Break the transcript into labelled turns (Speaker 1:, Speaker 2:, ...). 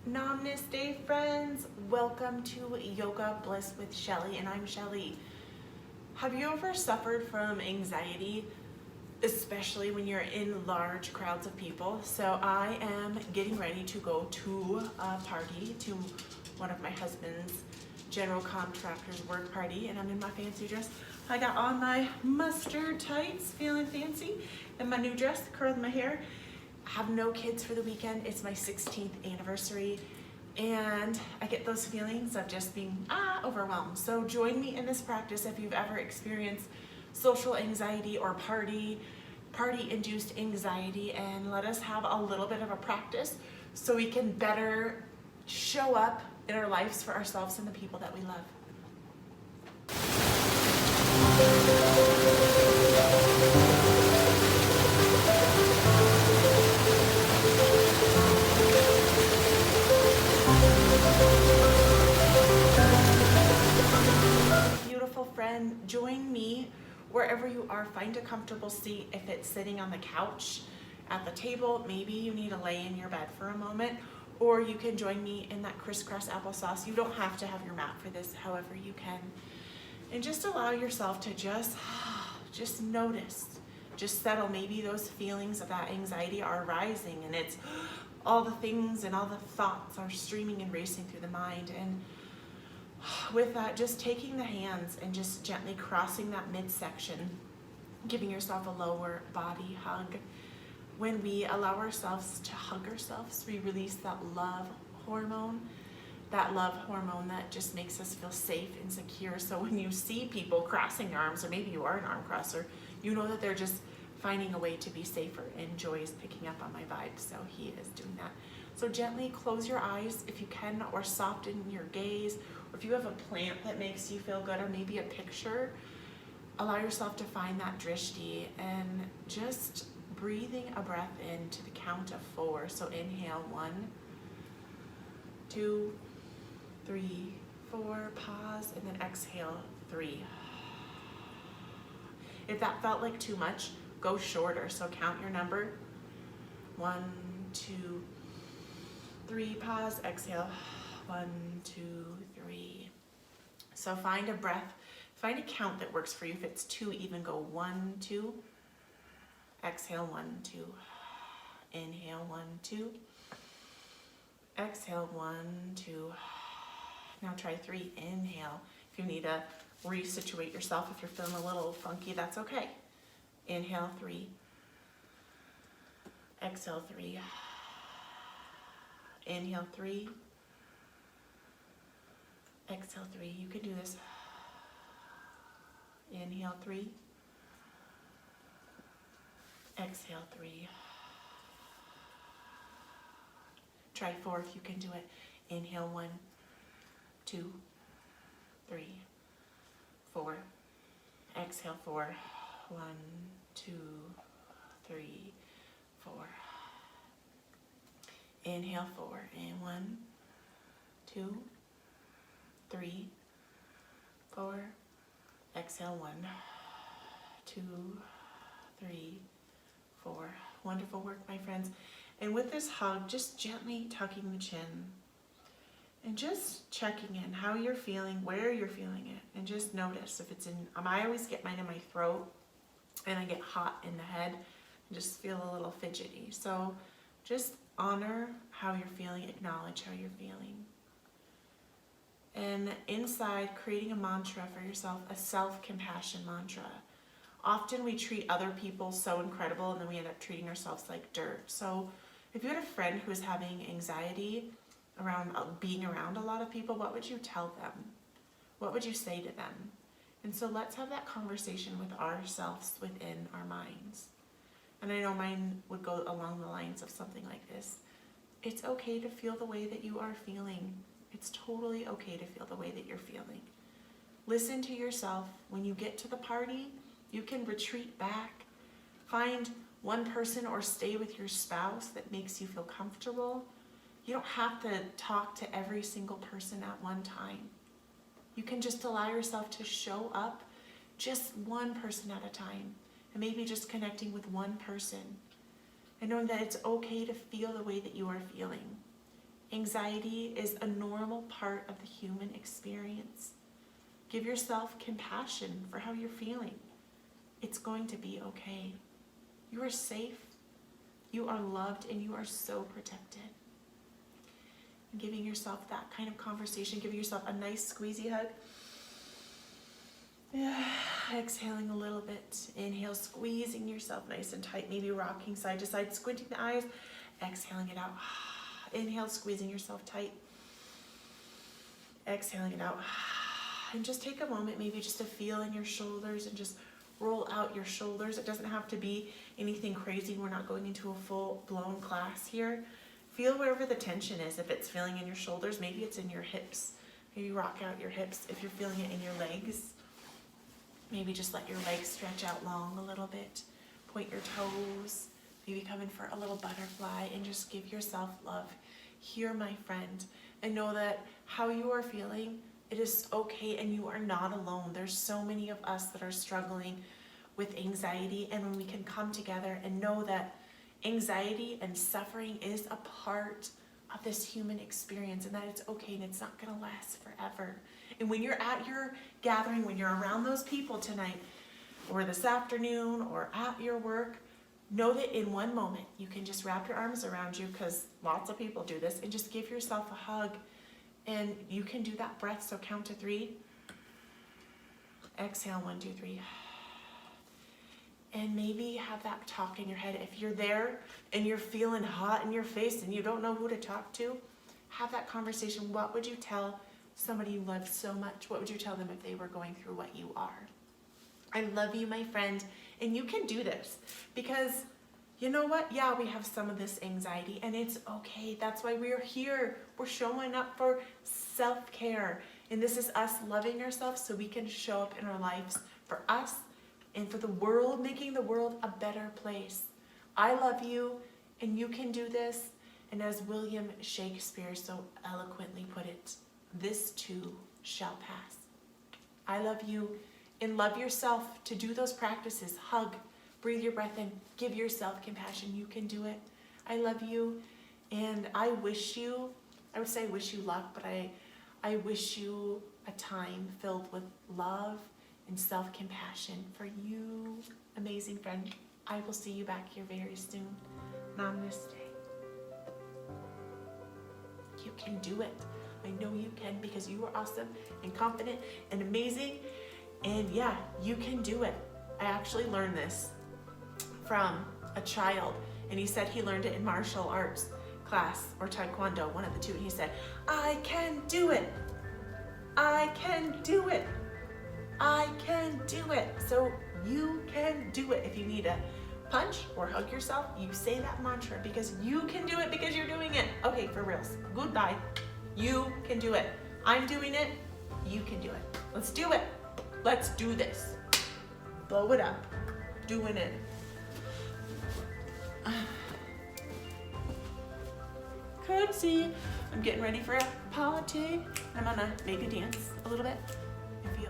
Speaker 1: Namaste, friends. Welcome to Yoga Bliss with Shelly, and I'm Shelly. Have you ever suffered from anxiety, especially when you're in large crowds of people? So I am getting ready to go to a party, to one of my husband's general contractor's work party, and I'm in my fancy dress. I got on my mustard tights, feeling fancy, and my new dress, curled my hair. I have no kids for the weekend. It's my 16th anniversary, and I get those feelings of just being overwhelmed. So join me in this practice if you've ever experienced social anxiety or party-induced anxiety, and let us have a little bit of a practice so we can better show up in our lives for ourselves and the people that we love. Beautiful friend, join me wherever you are. Find a comfortable seat. If it's sitting on the couch, at the table, maybe you need to lay in your bed for a moment, or you can join me in that crisscross applesauce. You don't have to have your mat for this, however you can. And just allow yourself to just notice, just settle. Maybe those feelings of that anxiety are rising, and it's all the things and all the thoughts are streaming and racing through the mind. And with that, just taking the hands and just gently crossing that midsection, giving yourself a lower body hug. When we allow ourselves to hug ourselves, we release that love hormone that just makes us feel safe and secure. So when you see people crossing their arms, or maybe you are an arm crosser, you know that they're just finding a way to be safer, and Joy is picking up on my vibe, so he is doing that. So gently close your eyes if you can, or soften your gaze, or if you have a plant that makes you feel good, or maybe a picture, allow yourself to find that drishti, and just breathing a breath in to the count of 4. So inhale 1, 2, 3, 4, pause, and then exhale 3. If that felt like too much, go shorter. So count your number. 1, 2, 3, pause, exhale. 1, 2, 3. So find a breath, find a count that works for you. If it's 2, even go 1, 2. Exhale 1, 2. Inhale 1, 2. Exhale 1, 2. Now try 3. Inhale. If you need to resituate yourself, if you're feeling a little funky, that's okay. Inhale 3. Exhale 3. Inhale 3. Exhale 3. You can do this. Inhale 3. Exhale 3. Try 4 if you can do it. Inhale 1, 2, 3, 4. Exhale 4. 1, 2, 3, 4. Inhale 4. And 1, 2, 3, 4. Exhale 1, 2, 3, 4. Wonderful work, my friends. And with this hug, just gently tucking the chin and just checking in how you're feeling, where you're feeling it, and just notice if it's in, I always get mine in my throat, and I get hot in the head and just feel a little fidgety. So just honor how you're feeling, acknowledge how you're feeling. And inside, creating a mantra for yourself, a self-compassion mantra. Often we treat other people so incredible, and then we end up treating ourselves like dirt. So if you had a friend who was having anxiety around being around a lot of people, what would you tell them? What would you say to them? And so let's have that conversation with ourselves within our minds. And I know mine would go along the lines of something like this. It's okay to feel the way that you are feeling. It's totally okay to feel the way that you're feeling. Listen to yourself. When you get to the party, you can retreat back. Find one person or stay with your spouse that makes you feel comfortable. You don't have to talk to every single person at one time. You can just allow yourself to show up just one person at a time, and maybe just connecting with one person and knowing that it's okay to feel the way that you are feeling. Anxiety is a normal part of the human experience. Give yourself compassion for how you're feeling. It's going to be okay. You are safe, you are loved, and you are so protected. And giving yourself that kind of conversation, giving yourself a nice squeezy hug. Exhaling a little bit. Inhale, squeezing yourself nice and tight, maybe rocking side to side, squinting the eyes. Exhaling it out. Inhale, squeezing yourself tight. Exhaling it out. And just take a moment maybe just to feel in your shoulders and just roll out your shoulders. It doesn't have to be anything crazy. We're not going into a full-blown class here. Feel wherever the tension is. If it's feeling in your shoulders, maybe it's in your hips. Maybe rock out your hips. If you're feeling it in your legs, maybe just let your legs stretch out long a little bit. Point your toes. Maybe come in for a little butterfly and just give yourself love. Here, my friend, and know that how you are feeling, it is okay, and you are not alone. There's so many of us that are struggling with anxiety, and when we can come together and know that anxiety and suffering is a part of this human experience, and that it's okay and it's not going to last forever. And when you're at your gathering, when you're around those people tonight or this afternoon or at your work, know that in one moment you can just wrap your arms around you, because lots of people do this, and just give yourself a hug. And you can do that breath. So count to 3. Exhale, 1, 2, 3. And maybe have that talk in your head. If you're there and you're feeling hot in your face and you don't know who to talk to, have that conversation. What would you tell somebody you love so much? What would you tell them if they were going through what you are? I love you, my friend, and you can do this, because you know what? Yeah, we have some of this anxiety, and it's okay. That's why we're here. We're showing up for self-care, and this is us loving ourselves so we can show up in our lives for us and for the world, making the world a better place. I love you, and you can do this. And as William Shakespeare so eloquently put it, this too shall pass. I love you, and love yourself to do those practices. Hug, breathe your breath in, give yourself compassion. You can do it. I love you, and I wish you, I would say I wish you luck, but I wish you a time filled with love and self-compassion for you, amazing friend. I will see you back here very soon. Namaste. You can do it. I know you can, because you are awesome and confident and amazing. And yeah, you can do it. I actually learned this from a child, and he said he learned it in martial arts class or taekwondo, one of the two. And he said, I can do it. I can do it. I can do it. So you can do it. If you need a punch or hug yourself, you say that mantra, because you can do it, because you're doing it. Okay, for reals. Goodbye. You can do it. I'm doing it. You can do it. Let's do it. Let's do this. Blow it up. Doing it. Curtsy. I'm getting ready for a party. I'm gonna maybe dance a little bit. I feel